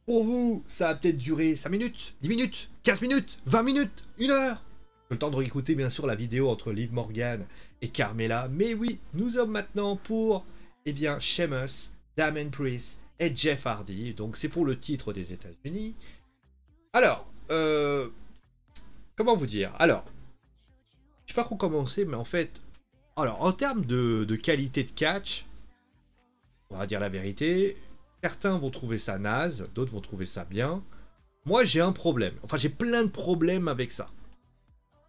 Pour vous, ça a peut-être duré 5 minutes, 10 minutes, 15 minutes, 20 minutes, 1 heure. Le temps de réécouter bien sûr la vidéo entre Liv Morgan et Carmella. Mais oui, nous sommes maintenant pour, eh bien, Sheamus, Damien Priest et Jeff Hardy. Donc c'est pour le titre des États-Unis. Alors, comment vous dire? Alors, je sais pas comment commencer, mais en fait, alors en termes de qualité de catch, on va dire la vérité, certains vont trouver ça naze, d'autres vont trouver ça bien. Moi, j'ai un problème. Enfin, j'ai plein de problèmes avec ça.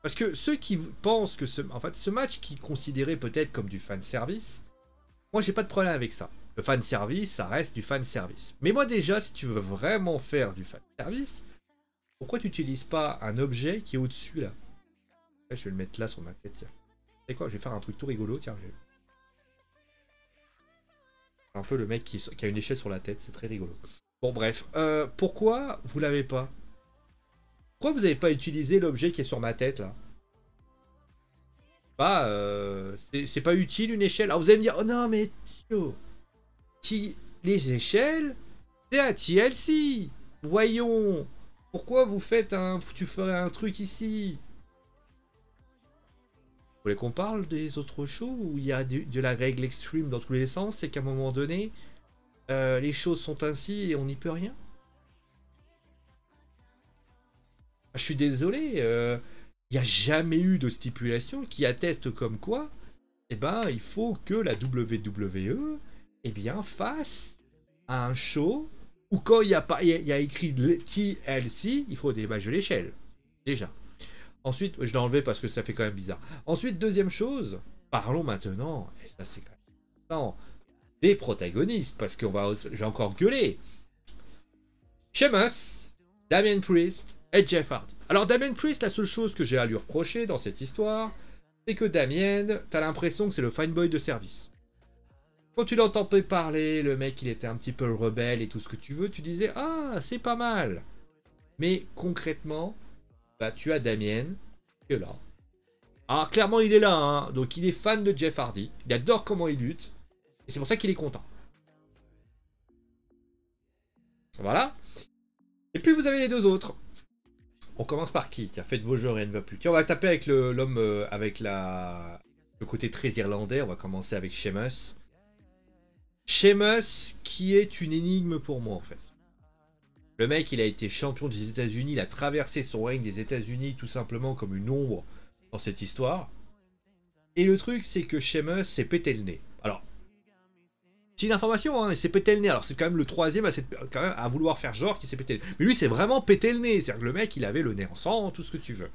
Parce que ceux qui pensent que ce match qui est considéré peut-être comme du fan service, moi, j'ai pas de problème avec ça. Le fan service, ça reste du fan service. Mais moi, déjà, si tu veux vraiment faire du fan service, pourquoi tu n'utilises pas un objet qui est au-dessus là? Je vais le mettre là sur ma tête. Tiens. C'est quoi? Je vais faire un truc tout rigolo. Tiens, un peu le mec qui a une échelle sur la tête. C'est très rigolo. Bon, bref. Pourquoi vous l'avez pas? Pourquoi vous n'avez pas utilisé l'objet qui est sur ma tête là? Bah, c'est pas utile une échelle. Alors vous allez me dire, oh non mais tio, si les échelles, c'est un TLC. Voyons, pourquoi vous faites tu ferais un truc ici? Vous voulez qu'on parle des autres shows où il y a de la règle extreme dans tous les sens, c'est qu'à un moment donné, les choses sont ainsi et on n'y peut rien? Je suis désolé, il n'y a jamais eu de stipulation qui atteste comme quoi, eh ben, il faut que la WWE, eh bien, fasse un show où quand il y a écrit TLC, il faut des badges de l'échelle. Déjà. Ensuite, je l'ai enlevé parce que ça fait quand même bizarre. Ensuite, deuxième chose, parlons maintenant, et ça c'est quand même important, des protagonistes, parce que j'ai encore gueulé. Sheamus, Damien Priest et Jeff Hardy. Alors Damien Priest, la seule chose que j'ai à lui reprocher dans cette histoire, c'est que Damien, t'as l'impression que c'est le fine boy de service. Quand tu l'entends parler, le mec il était un petit peu rebelle et tout ce que tu veux, tu disais ah c'est pas mal. Mais concrètement, bah tu as Damien qui est là. Alors clairement il est là, hein, donc il est fan de Jeff Hardy, il adore comment il lutte, et c'est pour ça qu'il est content. Voilà. Et puis vous avez les deux autres. On commence par qui? Tiens, faites vos jeux, rien ne va plus. Tiens, on va taper avec l'homme avec le côté très irlandais. On va commencer avec Sheamus. Sheamus, qui est une énigme pour moi en fait. Le mec, il a été champion des États-Unis, il a traversé son règne des États-Unis tout simplement comme une ombre dans cette histoire. Et le truc, c'est que Sheamus s'est pété le nez. Alors, c'est une information, hein, il s'est pété le nez. Alors, c'est quand même le troisième quand même, à vouloir faire genre qu'il s'est pété le nez. Mais lui, c'est vraiment pété le nez. C'est-à-dire que le mec, il avait le nez en sang, tout ce que tu veux.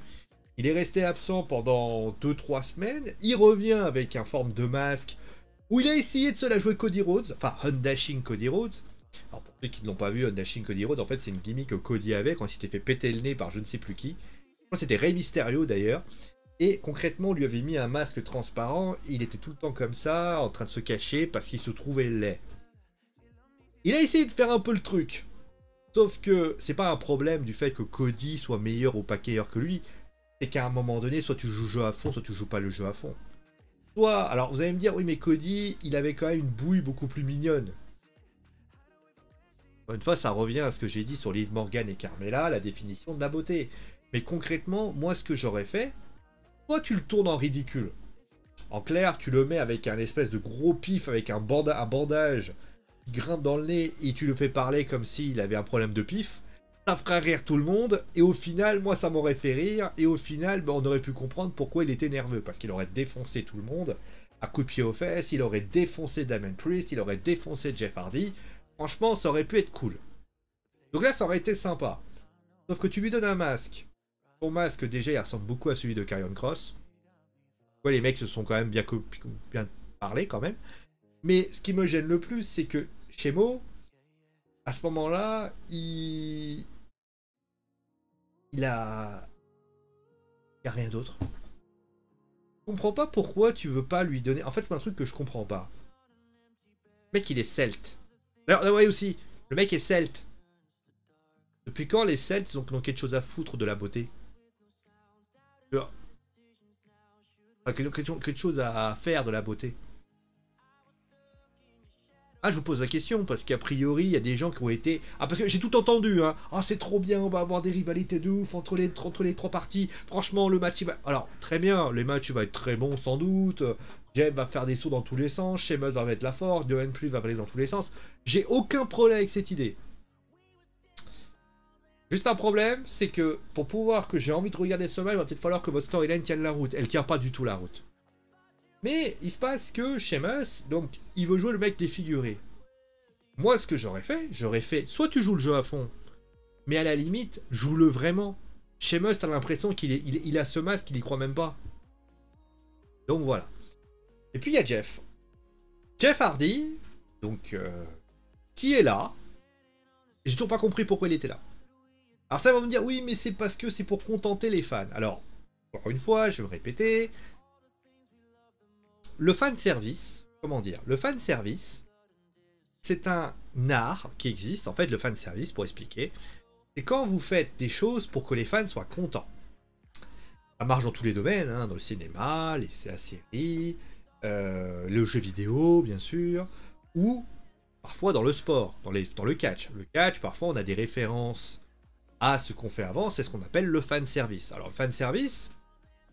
Il est resté absent pendant 2-3 semaines. Il revient avec un forme de masque où il a essayé de se la jouer Cody Rhodes. Enfin, Undashing Cody Rhodes. Alors, pour ceux qui ne l'ont pas vu, Undashing Cody Rhodes, en fait, c'est une gimmick que Cody avait quand il s'était fait péter le nez par je ne sais plus qui. Je crois que c'était Rey Mysterio d'ailleurs. Et concrètement, on lui avait mis un masque transparent. Il était tout le temps comme ça, en train de se cacher parce qu'il se trouvait laid. Il a essayé de faire un peu le truc. Sauf que c'est pas un problème du fait que Cody soit meilleur ou pas meilleur que lui. C'est qu'à un moment donné, soit tu joues le jeu à fond, soit tu joues pas le jeu à fond. Soit, alors vous allez me dire, oui mais Cody, il avait quand même une bouille beaucoup plus mignonne. Une fois, ça revient à ce que j'ai dit sur Liv Morgan et Carmella, la définition de la beauté. Mais concrètement, moi ce que j'aurais fait, soit tu le tournes en ridicule. En clair, tu le mets avec un espèce de gros pif, avec un bandage qui grimpe dans le nez, et tu le fais parler comme s'il avait un problème de pif. Ça ferait rire tout le monde, et au final, moi ça m'aurait fait rire, et au final, ben, on aurait pu comprendre pourquoi il était nerveux, parce qu'il aurait défoncé tout le monde, à coups de pied aux fesses, il aurait défoncé Damien Priest, il aurait défoncé Jeff Hardy. Franchement, ça aurait pu être cool. Donc là, ça aurait été sympa. Sauf que tu lui donnes un masque. Ton masque, déjà, il ressemble beaucoup à celui de Karrion Kross. Ouais, les mecs se sont quand même bien parlé quand même. Mais ce qui me gêne le plus, c'est que Shemo, à ce moment-là, il a rien d'autre. Je comprends pas pourquoi tu veux pas lui donner. En fait, un truc que je comprends pas. Le mec, il est celte. Alors, ouais, aussi, le mec est celte. Depuis quand les Celtes, ils ont quelque chose à foutre de la beauté? Quelque chose à faire de la beauté. Ah, je vous pose la question, parce qu'a priori, il y a des gens qui ont été... Ah, parce que j'ai tout entendu, hein. Ah, c'est trop bien, on va avoir des rivalités de ouf entre les trois parties. Franchement, le match, il va... Alors, très bien, les matchs, il va être très bon, sans doute. Jeff va faire des sauts dans tous les sens, Sheamus va mettre la force, Johan Plus va aller dans tous les sens. J'ai aucun problème avec cette idée. Juste un problème, c'est que pour pouvoir que j'ai envie de regarder ce match, il va peut-être falloir que votre storyline tienne la route. Elle tient pas du tout la route. Mais il se passe que Sheamus, donc, il veut jouer le mec défiguré. Moi, ce que j'aurais fait, soit tu joues le jeu à fond, mais à la limite, joue-le vraiment. Sheamus, t'as l'impression qu'il a ce masque, qu'il y croit même pas. Donc voilà. Et puis il y a Jeff. Jeff Hardy, donc, qui est là. J'ai toujours pas compris pourquoi il était là. Alors ça va me dire, oui, mais c'est parce que c'est pour contenter les fans. Alors, encore une fois, je vais me répéter. Le fan service, comment dire? Le fan service, c'est un art qui existe. En fait, le fan service, pour expliquer, c'est quand vous faites des choses pour que les fans soient contents. Ça marche dans tous les domaines, hein, dans le cinéma, la série, le jeu vidéo, bien sûr, ou parfois dans le sport, dans le catch. Le catch, parfois, on a des références à ce qu'on fait avant, c'est ce qu'on appelle le fan service. Alors, le fan service,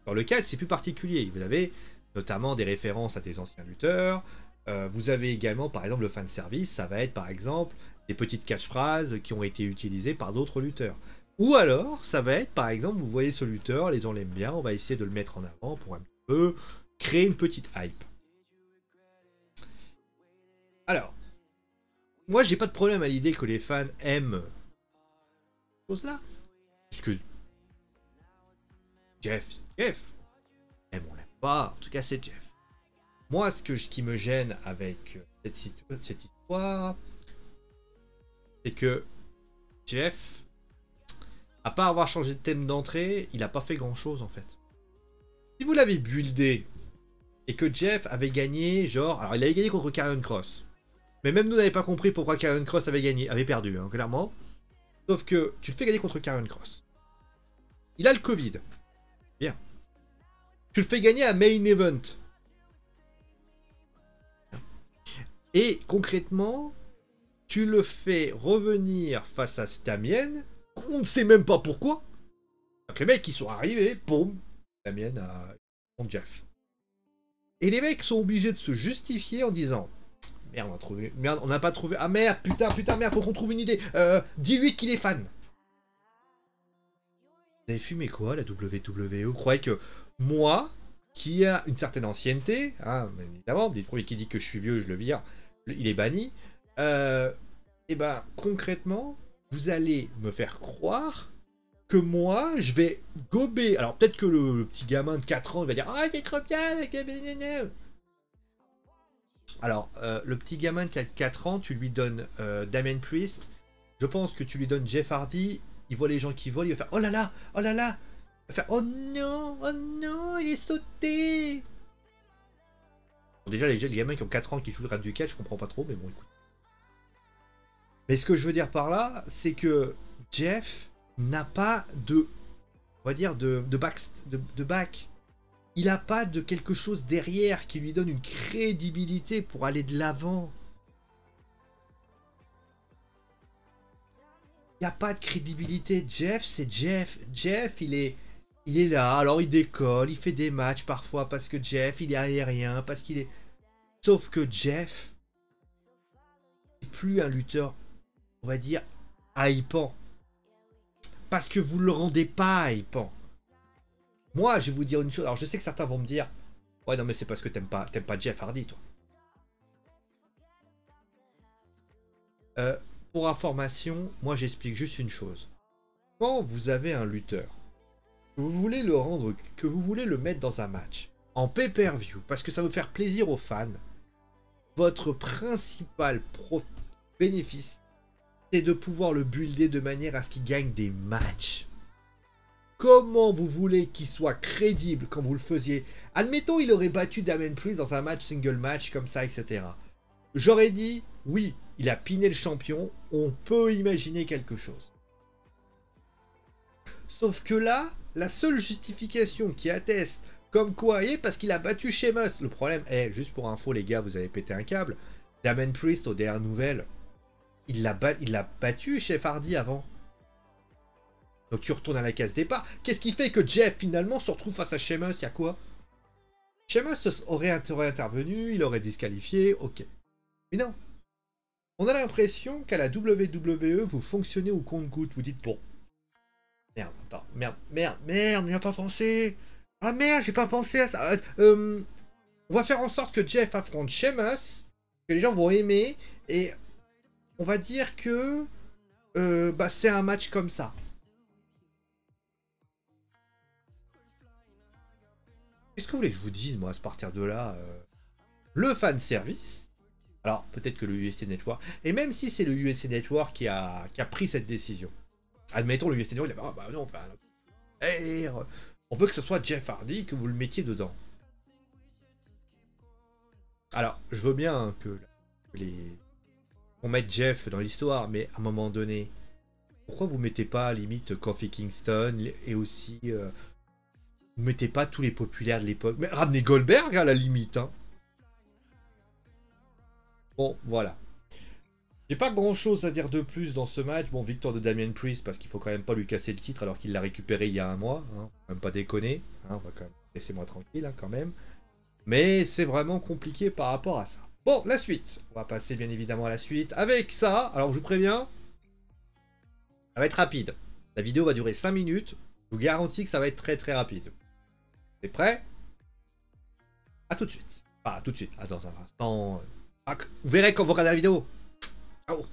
dans le catch, c'est plus particulier. Vous avez notamment des références à des anciens lutteurs. Vous avez également, par exemple, le fan service, ça va être, par exemple, des petites catchphrases qui ont été utilisées par d'autres lutteurs. Ou alors, ça va être, par exemple, vous voyez ce lutteur, les gens l'aiment bien, on va essayer de le mettre en avant pour un petit peu créer une petite hype. Alors, moi, j'ai pas de problème à l'idée que les fans aiment ces choses-là. Puisque Jeff, aime on l'aime pas, en tout cas c'est Jeff. Moi, ce qui me gêne avec cette histoire, c'est que Jeff, à part avoir changé de thème d'entrée, il a pas fait grand chose en fait. Si vous l'avez buildé et que Jeff avait gagné, genre, alors il avait gagné contre Karrion Kross, mais même nous n'avons pas compris pourquoi Karrion Kross avait perdu, hein, clairement. Sauf que tu le fais gagner contre Karrion Kross. Il a le Covid. Bien. Tu le fais gagner à Main Event. Et concrètement, tu le fais revenir face à Stamien. On ne sait même pas pourquoi. Donc les mecs, ils sont arrivés, boum, Stamien a contre Jeff. Et les mecs sont obligés de se justifier en disant merde, on a trouvé. Merde, on n'a pas trouvé. Ah merde, putain, merde, faut qu'on trouve une idée. Dis-lui qu'il est fan. Vous avez fumé quoi, la WWE? Vous croyez que moi, qui a une certaine ancienneté, hein, évidemment, le premier qui dit que je suis vieux, je le vire, il est banni. Et ben, concrètement, vous allez me faire croire que moi, je vais gober. Alors, peut-être que le petit gamin de 4 ans, il va dire ah, c'est trop bien, le gamin. Alors, le petit gamin de 4 ans, tu lui donnes Damien Priest. Je pense que tu lui donnes Jeff Hardy. Il voit les gens qui volent, il va faire oh là là, oh là là. Il va faire oh non, il est sauté. Bon, déjà, les gamins qui ont 4 ans qui jouent le rap du catch, je comprends pas trop, mais bon, écoute. Mais ce que je veux dire par là, c'est que Jeff n'a pas de, on va dire, de back. Il n'a pas de quelque chose derrière qui lui donne une crédibilité pour aller de l'avant. Il n'y a pas de crédibilité. Jeff, c'est Jeff. Jeff, il est là. Alors, il décolle, il fait des matchs parfois parce que Jeff, il est aérien, parce qu'il est... Sauf que Jeff, c'est plus un lutteur, on va dire, hypant. Parce que vous ne le rendez pas hypant. Moi, je vais vous dire une chose. Alors, je sais que certains vont me dire ouais, non, mais c'est parce que t'aimes pas Jeff Hardy, toi. Pour information, moi, j'explique juste une chose. Quand vous avez un lutteur, que vous voulez le rendre, que vous voulez le mettre dans un match, en pay-per-view, parce que ça veut faire plaisir aux fans, votre principal bénéfice, c'est de pouvoir le builder de manière à ce qu'il gagne des matchs. Comment vous voulez qu'il soit crédible quand vous le faisiez? Admettons, il aurait battu Damien Priest dans un match single match comme ça, etc. J'aurais dit, oui, il a piné le champion, on peut imaginer quelque chose. Sauf que là, la seule justification qui atteste comme quoi, et parce qu'il a battu Sheamus, le problème est, juste pour info les gars, vous avez pété un câble, Damien Priest, aux dernières nouvelles, il l'a battu, Jeff Hardy, avant. Donc tu retournes à la case départ. Qu'est-ce qui fait que Jeff, finalement, se retrouve face à Sheamus? Il y a quoi? Sheamus aurait intervenu, il aurait disqualifié, ok. Mais non. On a l'impression qu'à la WWE, vous fonctionnez au compte-gouttes. Vous dites, bon. Merde, attends, merde, n'y a pas pensé. Ah merde, j'ai pas pensé à ça. On va faire en sorte que Jeff affronte Sheamus, que les gens vont aimer, et on va dire que bah, c'est un match comme ça. Qu'est-ce que vous voulez que je vous dise, moi, à partir de là le fan service. Alors, peut-être que le USA Network, et même si c'est le USA Network qui a pris cette décision, admettons le USA Network, il a dit, ah bah non, on veut que ce soit Jeff Hardy, que vous le mettiez dedans. Alors, je veux bien que on mette Jeff dans l'histoire, mais à un moment donné, pourquoi vous mettez pas à limite Kofi Kingston et aussi vous mettez pas tous les populaires de l'époque, mais ramenez Goldberg à la limite, hein. Bon, voilà. J'ai pas grand chose à dire de plus dans ce match. Bon, victoire de Damien Priest, parce qu'il faut quand même pas lui casser le titre alors qu'il l'a récupéré il y a un mois. Hein. Même pas déconner. Hein, on va quand même... Laissez-moi tranquille, hein, quand même. Mais c'est vraiment compliqué par rapport à ça. Bon, la suite. On va passer bien évidemment à la suite. Avec ça, alors je vous préviens, ça va être rapide. La vidéo va durer 5 minutes. Je vous garantis que ça va être très très rapide. T'es prêt? À tout de suite. Pas tout de suite. À dans un instant. Vous verrez quand vous regardez la vidéo. Oh.